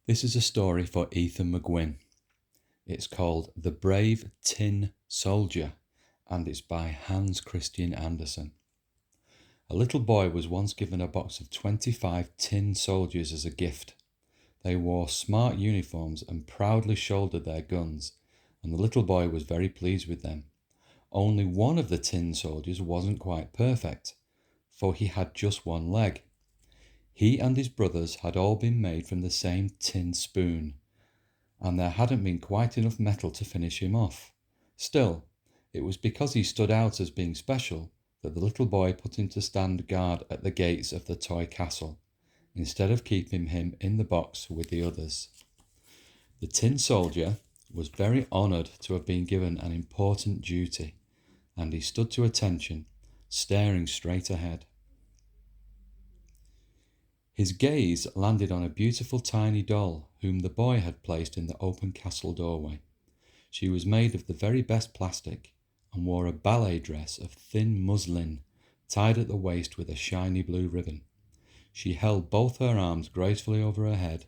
This is a story for Ethan McGwynn. It's called The Brave Tin Soldier, and it's by Hans Christian Andersen. A little boy was once given a box of 25 tin soldiers as a gift. They wore smart uniforms and proudly shouldered their guns, and the little boy was very pleased with them. Only one of the tin soldiers wasn't quite perfect, for he had just one leg. He and his brothers had all been made from the same tin spoon, and there hadn't been quite enough metal to finish him off. Still, it was because he stood out as being special that the little boy put him to stand guard at the gates of the toy castle, instead of keeping him in the box with the others. The tin soldier was very honoured to have been given an important duty, and he stood to attention, staring straight ahead. His gaze landed on a beautiful tiny doll whom the boy had placed in the open castle doorway. She was made of the very best plastic and wore a ballet dress of thin muslin tied at the waist with a shiny blue ribbon. She held both her arms gracefully over her head,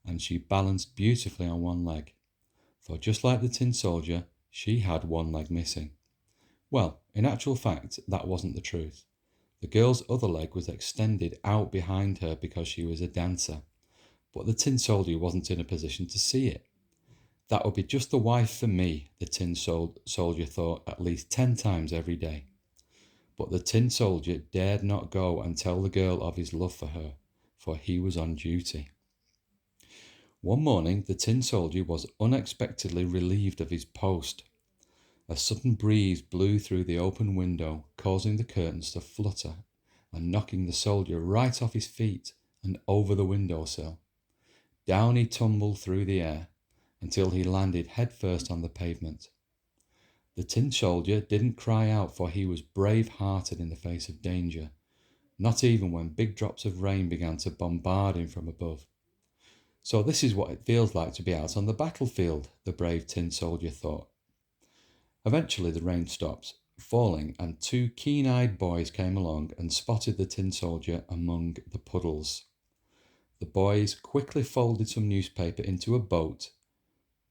and she balanced beautifully on one leg, for just like the tin soldier, she had one leg missing. Well, in actual fact, that wasn't the truth. The girl's other leg was extended out behind her because she was a dancer, but the tin soldier wasn't in a position to see it. That would be just the wife for me, the tin soldier thought at least 10 times every day. But the tin soldier dared not go and tell the girl of his love for her, for he was on duty. One morning, the tin soldier was unexpectedly relieved of his post. A sudden breeze blew through the open window, causing the curtains to flutter and knocking the soldier right off his feet and over the windowsill. Down he tumbled through the air until he landed headfirst on the pavement. The tin soldier didn't cry out, for he was brave-hearted in the face of danger, not even when big drops of rain began to bombard him from above. So this is what it feels like to be out on the battlefield, the brave tin soldier thought. Eventually the rain stopped falling, and two keen-eyed boys came along and spotted the tin soldier among the puddles. The boys quickly folded some newspaper into a boat,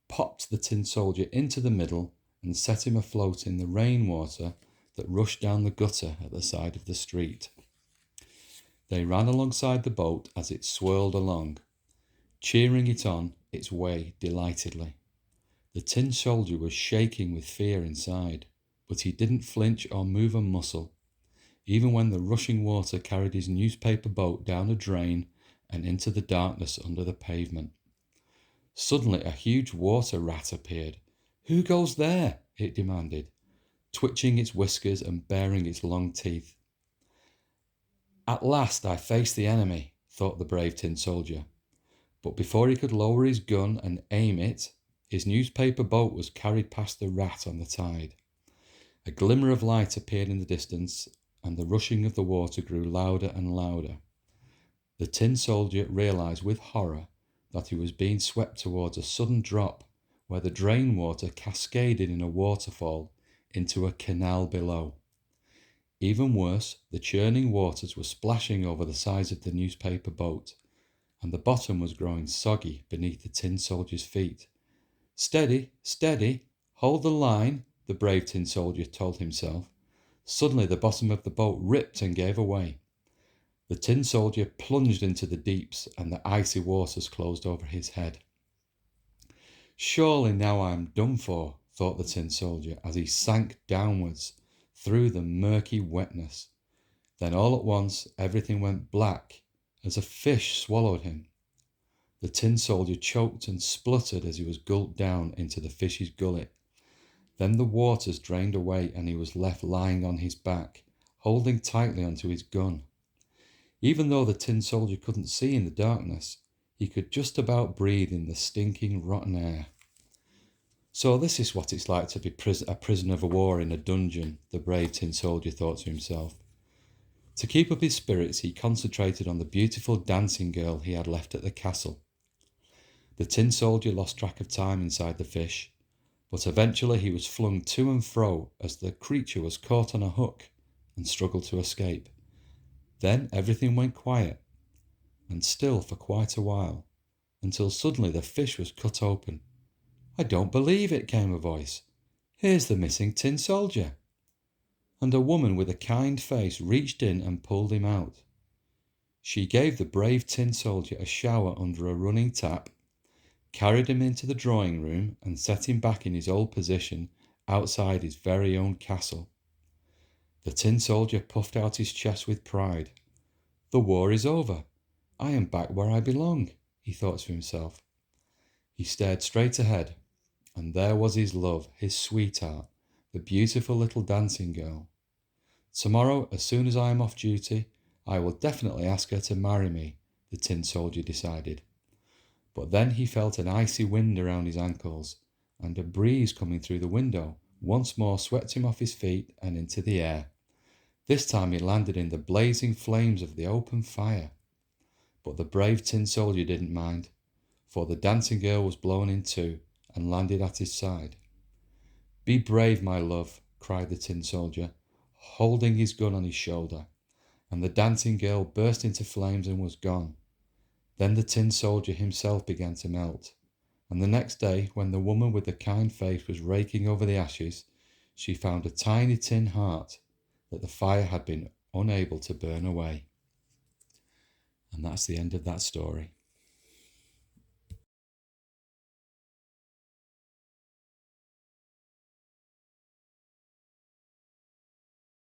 popped the tin soldier into the middle, and set him afloat in the rainwater that rushed down the gutter at the side of the street. They ran alongside the boat as it swirled along, cheering it on its way delightedly. The tin soldier was shaking with fear inside, but he didn't flinch or move a muscle, even when the rushing water carried his newspaper boat down a drain and into the darkness under the pavement. Suddenly a huge water rat appeared. "Who goes there?" it demanded, twitching its whiskers and baring its long teeth. "At last I face the enemy," thought the brave tin soldier. But before he could lower his gun and aim it, his newspaper boat was carried past the rat on the tide. A glimmer of light appeared in the distance, and the rushing of the water grew louder and louder. The tin soldier realized with horror that he was being swept towards a sudden drop where the drain water cascaded in a waterfall into a canal below. Even worse, the churning waters were splashing over the sides of the newspaper boat, and the bottom was growing soggy beneath the tin soldier's feet. "Steady, steady, hold the line," the brave tin soldier told himself. Suddenly the bottom of the boat ripped and gave away. The tin soldier plunged into the deeps, and the icy waters closed over his head. "Surely now I am done for," thought the tin soldier as he sank downwards through the murky wetness. Then all at once everything went black as a fish swallowed him. The tin soldier choked and spluttered as he was gulped down into the fish's gullet. Then the waters drained away and he was left lying on his back, holding tightly onto his gun. Even though the tin soldier couldn't see in the darkness, he could just about breathe in the stinking, rotten air. So this is what it's like to be a prisoner of war in a dungeon, the brave tin soldier thought to himself. To keep up his spirits, he concentrated on the beautiful dancing girl he had left at the castle. The tin soldier lost track of time inside the fish, but eventually he was flung to and fro as the creature was caught on a hook and struggled to escape. Then everything went quiet and still for quite a while, until suddenly the fish was cut open. "I don't believe it," came a voice. "Here's the missing tin soldier." And a woman with a kind face reached in and pulled him out. She gave the brave tin soldier a shower under a running tap, carried him into the drawing room, and set him back in his old position outside his very own castle. The tin soldier puffed out his chest with pride. "The war is over. I am back where I belong," he thought to himself. He stared straight ahead, and there was his love, his sweetheart, the beautiful little dancing girl. "Tomorrow, as soon as I am off duty, I will definitely ask her to marry me," the tin soldier decided. But then he felt an icy wind around his ankles, and a breeze coming through the window once more swept him off his feet and into the air. This time he landed in the blazing flames of the open fire. But the brave tin soldier didn't mind, for the dancing girl was blown in too and landed at his side. "Be brave, my love," cried the tin soldier, holding his gun on his shoulder, and the dancing girl burst into flames and was gone. Then the tin soldier himself began to melt, and the next day, when the woman with the kind face was raking over the ashes, she found a tiny tin heart that the fire had been unable to burn away. And that's the end of that story.